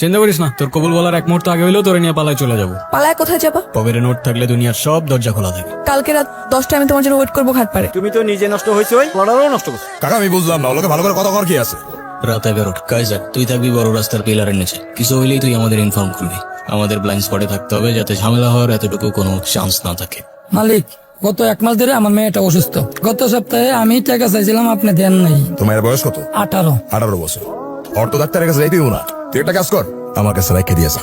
চিন্তা করিস না, তোর কবুল বলার এক মুহূর্ত আগে হইলেও তোরে নিয়ে পালায় চলে যাবো। পালায় কোথায় যাবা? পকেটে নোট থাকলে দুনিয়ার সব দরজা খোলা থাকে। কালকে রাত 10টায় আমি তোমার জন্য ওয়েট করবো ঘাট পারে। তুমি তো নিজে নষ্ট হয়েছো, পড়ারও নষ্ট করছো। কাকা আমি বুঝলাম না, ওকে ভালো করে কথা কর কি আছে। রাত 11টা। কাইজার তুই থাকবি বড় রাস্তার পিলারের নিচে, কিছু হইলেই তুই আমাদের ইনফর্ম করবি। আমাদের ব্লাইন্ড স্পটে থাকতে হবে যাতে ঝামেলা হওয়ার এতটুকু কোনো চান্স না থাকে। মালিক, গত 1 মাস ধরে আমার মেয়েটা অসুস্থ। গত সপ্তাহে আমি টাকা চাইছিলাম, আপনি দেন নাই। তোমার বয়স কত? 18। 18 বছর। অর্থ ডাক্তারের কাছে যাইতেই না, তুই একটা কাজ কর, আমার কাছে রেখে দিয়েছে।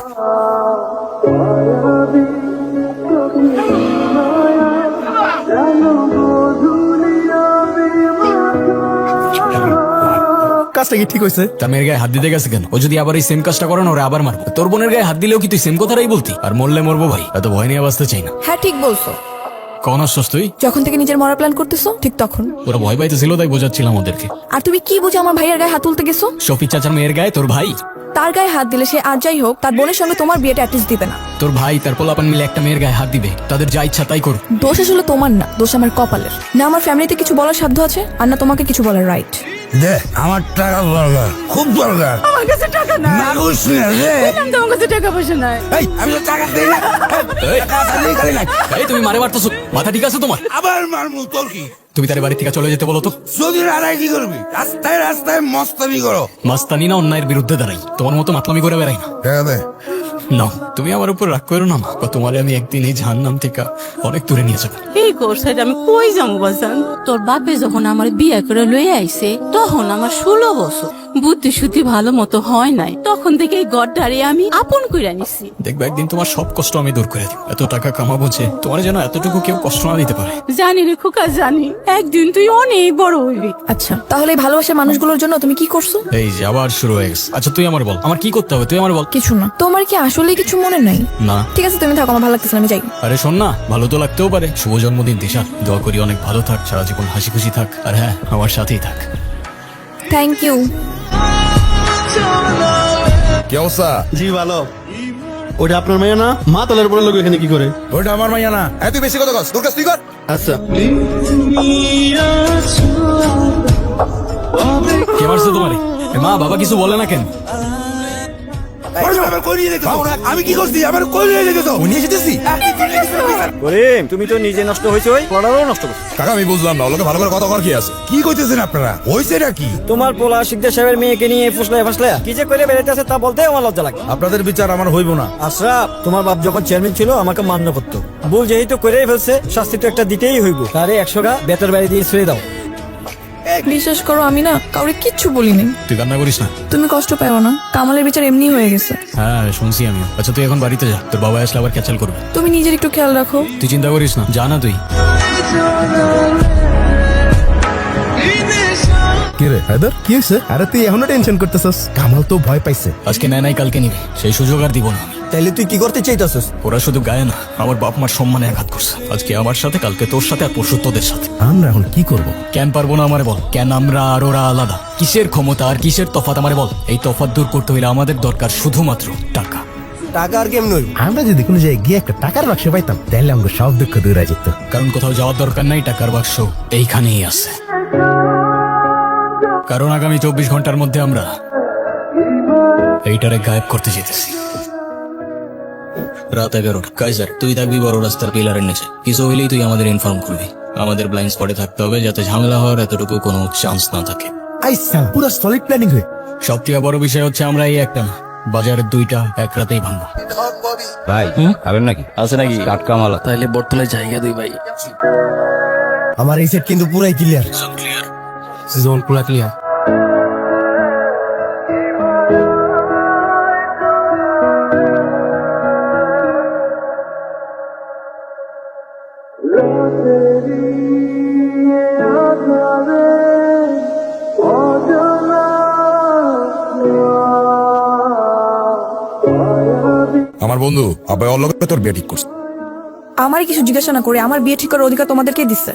কাজটা কি ঠিক হয়েছে? তার মেয়ের গায়ে হাত দিতে গেছে কেন? ও যদি আবার এই সেম কাজটা করে না, ওরে আবার মারবো। তোর বোনের গায়ে হাত দিলেও কি তুই সেম কথাটাই বলতি? আর মরলে মরবো ভাই, এত ভয় নিয়ে বাঁচতে চাই না। হ্যাঁ ঠিক বলছো। কখন আসছস তুই? যখন থেকে নিজের মরা প্ল্যান করতেছো ঠিক তখন। ওরা ভয় পাইতেছিল তাই বোঝাচ্ছিলাম ওদেরকে। আর তুমি কি বুঝে আমার ভাইয়ের গায়ে হাত তুলতে গেছো? শফিক চাচার মেয়ের গায়ে তোর ভাই? তার গায়ে হাত দিলে সে আর যাই হোক তার বোনের সঙ্গে তোমার বিয়েটা অ্যাটলিস্ট দিবে না। তোর ভাই তার পোলাপান মিলে একটা মেয়ের গায়ে হাত দিবে, তাদের যা ইচ্ছা তাই করুক। দোষ আসলে তোমার না, দোষ আমার কপালের। না আমার ফ্যামিলিতে কিছু বলার সাধ্য আছে, আর না তোমাকে কিছু বলার রাইট। দে আমার টাকা দরকার, খুব দরকার। আমার কাছে টাকা নাই। মানুষ না রে। তোমার কাছে টাকা পয়সা নাই। এই আমি তো টাকা দেই না। এই, টাকা দিই খালি নাই। এই তুমি মারে মারতেছো, মাথা ঠিক আছে তোমার? আবার মারমু তোর কি? তুমি তার বাড়ি থেকে চলে যেতে বলো তো। যদি লড়াই কি করবি? রাস্তায় রাস্তায় মস্তানি করো। মাস্তানি না অন্যায়ের বিরুদ্ধে দাঁড়াই, তোমার মতো মাতলামি করে বেড়াই না। টাকা দে। না তুমি আমার উপর রাগ করো না মা, তোমারে আমি একদিন এই জাহান্নাম থেকে অনেক দূরে নিয়ে যাবো। এই কোর্সে আমি কই যাবো বাজান? তোর বাপে যখন আমার বিয়ে করে লই আইছে তখন আমার 16 বছর, বুদ্ধি শুদ্ধি ভালো মতো হয় নাই, তখন থেকে এই গড়টারে আমি আপন কইরা নিছি। দেখবে একদিন তোমার সব কষ্ট আমি দূর করে দিব। এত টাকা কামাবো যে তোমার যেন এতটুকু কেউ কষ্ট না দিতে পারে। জানি রে খোকা, জানি একদিন তুই অনেক বড় হইবি। আচ্ছা তাহলে এই ভালোবাসার মানুষগুলোর জন্য তুমি কি করছো? এই যে আবার শুরু হয়ে গেছে। আচ্ছা তুই আমার বল, আমার কি করতে হবে? তুই আমার বল। কিছু না। তোমার কি আসলে কিছু মনে নাই? না। ঠিক আছে তুমি থাকো, আমার ভালো লাগতেছে না, আমি যাই। আরে শোন না, ভালো তো লাগতেও পারে। শুভ জন্মদিন দিশা, দোয়া করি অনেক ভালো থাক, সারা জীবন হাসি খুশি থাক, আর হ্যাঁ আমার সাথেই থাক। Thank you. কি অবস্থা? জি ভালো। ওটা আপনার মেয়ে না? মা তালের বড় লোক এখানে কি করে? ওইটা আমার মাইয়া না। তুই বেশি কথা কস, তোর কাজ তুই কর। আচ্ছা কে মারছে তোমারে? এ মা বাবা কিছু বলে না কেন? আমি কি করছি? আমার কই নিয়ে যেতে তো? নিয়ে যেতেছি। করিম, তুমি তো নিজে নষ্ট হয়েছো, পড়ারও নষ্ট করছো। কাকা আমি বুঝলাম না, ওকে ভালো করে কথা কর কি আছে। কি কইতেছেন আপনারা? হইছেটা কি? তোমার পোলা শিকদার সাহেবের মেয়েকে নিয়ে ফুসলায় কি যে করে বেড়াইতে আছে তা বলতে আমার লজ্জা লাগে। আপনাদের বিচার আমার হইব না। আশরাফ, তোমার বাপ যখন চেয়ারম্যান ছিল আমাকে মান্য করতো। ভুল যেহেতু করেই ফেলছে, শাস্তি তো একটা দিতেই হইব। তারে 100 টাকা বেতর বাড়ি দিয়ে ছেড়ে দাও। বিশ্বাস করো আমি না কাউরে কিচ্ছু বলিনি। তুই কান্না করিস না। তুমি কষ্ট পাও না, কামালের বিচার এমনি হয়ে গেছে। হ্যাঁ শুনছি আমিও। আচ্ছা তুই এখন বাড়িতে যা, তোর বাবা আসলে আবার ক্যাচাল করবে। তুমি নিজের একটু খেয়াল রাখো। তুই চিন্তা করিস না, যা না তুই। কি রে হায়দার, কি হয়েছে? আরে তুই এখনো টেনশন করতেছস? কামাল তো ভয় পাইছে। আজকে নেয় নাই কালকে নিবে, সেই সুযোগ আর দিব না আমি। তাইলে তুই কি করতে চাইতাছিস? ওরা শুধু গায়ে না, আমার বাপ মার সম্মানে আঘাত করছে। আজকে আমার সাথে, কালকে তোর সাথে, আর পরশু তোদের সাথে। আমরা এখন কি করব? কেন পারবো না আমারে বল? কেন আমরা আর ওরা আলাদা? কিসের ক্ষমতা আর কিসের তফাৎ আমারে বল? এই তফাৎ দূর করতে হইলে আমাদের দরকার শুধুমাত্র টাকা। টাকা আর কেমন হইব? আমরা যদি কোনো জায়গায় গিয়ে একটা টাকার বাক্স পাইতাম তাহলে আমাকে সব দুঃখ দূর হয়ে যেত। কারণ কোথাও যাওয়ার দরকার নাই, টাকার বাক্স এইখানেই আছে। কারণ আগামী 24 ঘন্টার মধ্যে আমরা এইটারে গায়েব করতে যেতেছি। রাত 11টা। কাইজার তুই থাকবি বড় রাস্তার পিলারের নিচে, কিছু হইলেই তুই আমাদের ইনফর্ম করবি। আমাদের ব্লাইন্ড স্পটে থাকতে হবে যাতে ঝামেলা হওয়ার এতটুকু কোনো চান্স না থাকে। আইসা পুরো সলিড প্ল্যানিং হয়ে। সবথেকে বড় বিষয় হচ্ছে আমরা এই একটা না, বাজারের 2টা এক রাতেই ভাঙবো। ভাই খাবেন নাকি? আছে নাকি টাটকা মালা? তাইলে বর্তমানে জায়গা দুই ভাই। আমার এই সেট কিন্তু পুরাই ক্লিয়ার। জোন পুরা ক্লিয়ার। আমার বন্ধু আব্বাই ওর লগে তোর বিয়ে ঠিক করছে। আমার কিছু জিজ্ঞাসা না করে আমার বিয়ে ঠিক করার অধিকার তোমাদেরকে দিচ্ছে।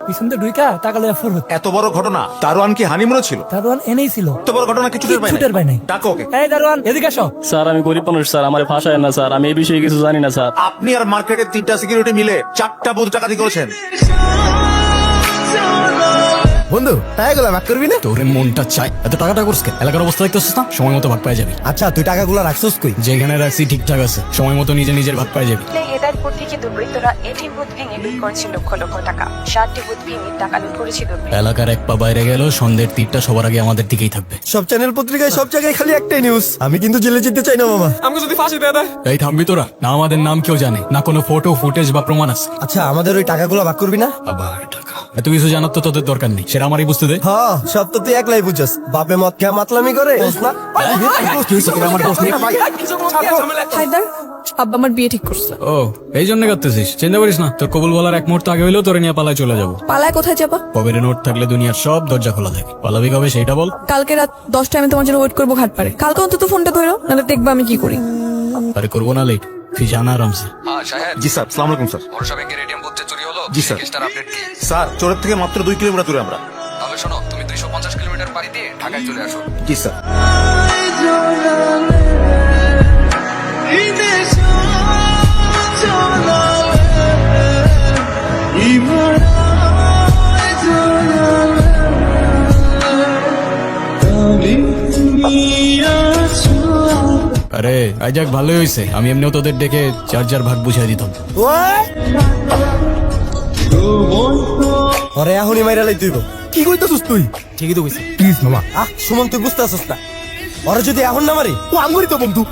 পিছন দিয়ে ঢুইকা টাকা লইয়া ফরত। এত বড় ঘটনা, দারোয়ান কি হানিমুনে ছিল? দারোয়ান এনেই ছিল। এত বড় ঘটনা কিছু ছুটের পাই নাই। ডাকো ওকে। এই দারোয়ান এদিকে আসো। স্যার আমি গরিব মানুষ স্যার, আমার ভাষায় না স্যার, আমি এই বিষয়ে কিছু জানি না স্যার। আপনি আর মার্কেটের 3টা সিকিউরিটি মিলে 4টা বুথ ডাকাতি করেছেন। বন্ধু টাকাগুলো ভাগ করবি না? তোর মনটা চাই এত টাকাটা করছে এলাকার অবস্থা দেখতেছিস না সময় মতো ভাগ পাই যাবি আচ্ছা তুই টাকাগুলো রাখছস কই? যেখানে রাখছি ঠিকঠাক আছে সময় মতো নিজের ভাগ পাই যাবি হেদায়তপুর থেকে দুর্বৃত্তরা এটি বুথ ভেঙে লুট করেছে লক্ষ লক্ষ টাকা 7টি বুথ ভেঙে টাকা লুট করেছে দুর্বৃত্ত এলাকার এক পা বাইরে গেল সন্ধ্যের তীরটা সবার আগে আমাদের দিকেই থাকবে সব চ্যানেল পত্রিকায় সব জায়গায় খালি একটাই নিউজ। আমি কিন্তু জেলে যেতে চাই না মামা। এই থামবি তোরা না আমাদের নাম কেউ জানে না কোনো ফটো ফুটেজ বা প্রমাণ আছে আচ্ছা আমাদের ওই টাকাগুলো ভাগ করবি না? আবার টাকা এত কিছু জানার তো তোদের দরকার নেই সেটা আমারই বুঝতে দে হ্যাঁ সব তো তুই একলাই বুঝছস। বাপে মদ খেয়া মাতলামি করে বুঝ না? হায়দার আব্বা আমার বিয়ে ঠিক করছে। ও এই জন্য করতেছিস চিন্তা করিস না তোর কবুল বলার এক মুহূর্ত আগে হইলেও তোরে নিয়ে পালায় চলে যাবো পালায় কোথায় যাবা? কবের নোট থাকলে দুনিয়ার সব দরজা খোলা থাকে পালাবি কবে সেইটা বল কালকে রাত 10টায় আমি তোমার জন্য ওয়েট করবো ঘাট পারে। কালকে অন্তত ফোনটা ধরো নাহলে দেখবা আমি কি করি। আরে করবো না লেট তুই জানা আরামসে জি স্যার, সালাম আলাইকুম স্যার। জি স্যার। স্যার চোরের থেকে মাত্র 2 কিলোমিটার দূরে আমরা। তাহলে শোনো তুমি 250 কিলোমিটার পাড়ি দিয়ে ঢাকায় চলে আসো। জি স্যার। আরে আইজাক ভালোই হয়েছে আমি এমনিও তোদের ডেকে চার্জার ভাগ বুঝাই দিতাম ওরে এখনই মাইরা লাই তুইব। কি কইতাছিস তুই? ঠিকই তো কইছি প্লিজ মামা। সুমন তুই বুঝতে আসছ না? ওরা যদি এখন না মারি ও আমগরি তো বন্ধু।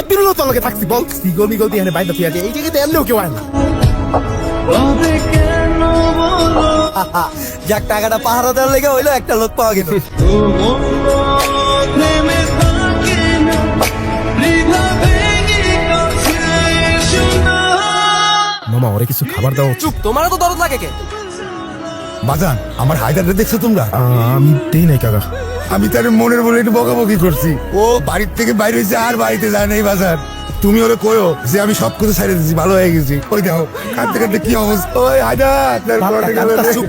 একদিন হলো তোর লগে থাকছি বল। সিগল মিগল দিয়ে এখানে বাইন্দা তুই আছে এই জায়গাতে এমনিও কেউ আয় না। যাক টাকাটা পাহারা দেওয়ার লেগে হইলো একটা লোক পাওয়া গেল। মামা ওরে কিছু খাবার দাও। চুপ তোমারও তো দরদ লাগে কে? বাজান আমার হায়দারটা দেখছো তোমরা? আমি দেই নাই কাকা। আমি তার মনের বলে একটু বকাবকি করছি ও বাড়ির থেকে বাইরে হয়েছে আর বাড়িতে যায় নাই বাজার। তুমি ওরে কয়ো যে আমি সবকিছু ছাড়ে দিচ্ছি ভালো হয়ে গেছি। ওই দেখো কাঁদতে কাঁদতে কি অবস্থা। ওই হায়দার তার ঘরে গেল রে। চুপ।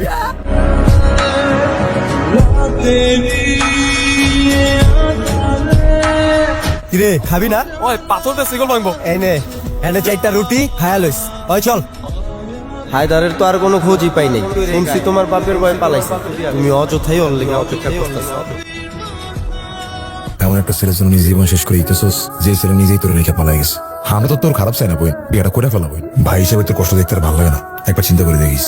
কিরে খাবি না? ওই পাথর দিয়ে সিগল ভাঙবো এই নে এনে 4টা রুটি খায়া লইস। ওই চল। হায়দারের তো আর কোনো খোঁজই পাই নাই। শুনছি তোমার বাপের ভয় পালাইছে। তুমি অযথাই ওর লেগে অপেক্ষা করতেছো। এমন একটা ছেলের জন্য নিজের জীবন শেষ করে দিতেছস যে ছেলে নিজেই তোর রেখে পালাই গেছে। আমরা তো তোর খারাপ চাই না বই বিয়েটা করে ফেলা বই ভাই হিসেবে তোর কষ্ট দেখতে আর ভালো লাগে না একবার চিন্তা করে দেখিস।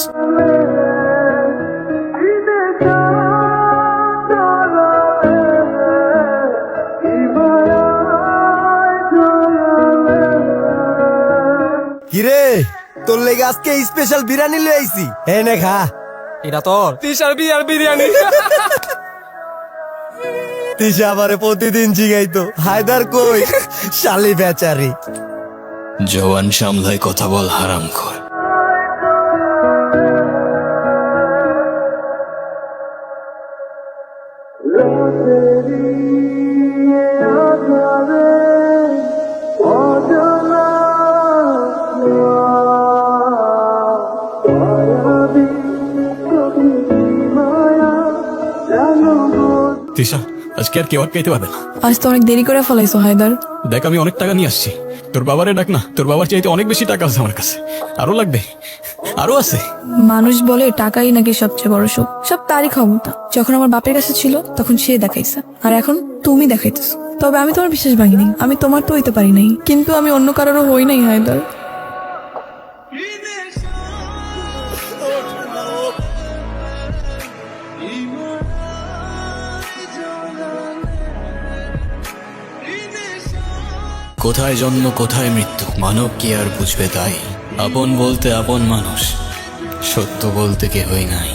কিরে তোর লেগে আজকে স্পেশাল বিরিয়ানি লই আইছি। এই নে খা। এটা তোর তিশার বিয়ার বিরিয়ানি তিশা আমারে প্রতিদিন জিগাইতো হায়দার কই শালি বেচারি। জওয়ান সামলায় কথা বল হারাম কর তিশা আজকে আর কেউ আটকাইতে পারবে না। আজ তো অনেক দেরি করে ফেলাইছো হায়দার। দেখ আমি অনেক টাকা নিয়ে আসছি তোর বাবারে ডাক না তোর বাবার চাইতে অনেক বেশি টাকা আছে আমার কাছে আরো লাগবে আরো আছে। মানুষ বলে টাকাই নাকি সবচেয়ে বড় সুখ। সব তারই ক্ষমতা। যখন আমার বাপের কাছে ছিল তখন সে দেখাইছে আর এখন তুমি দেখাইতেছো। তবে আমি তোমার বিশ্বাস ভাঙিনি। আমি তোমার তো হইতে পারি নাই কিন্তু আমি অন্য কারোরও হই নাই হায়দার। কোথায় জন্ম কোথায় মৃত্যু মানব কি আর বুঝবে তাই আপন বলতে আপন মানুষ সত্য বলতে কেহই নাই।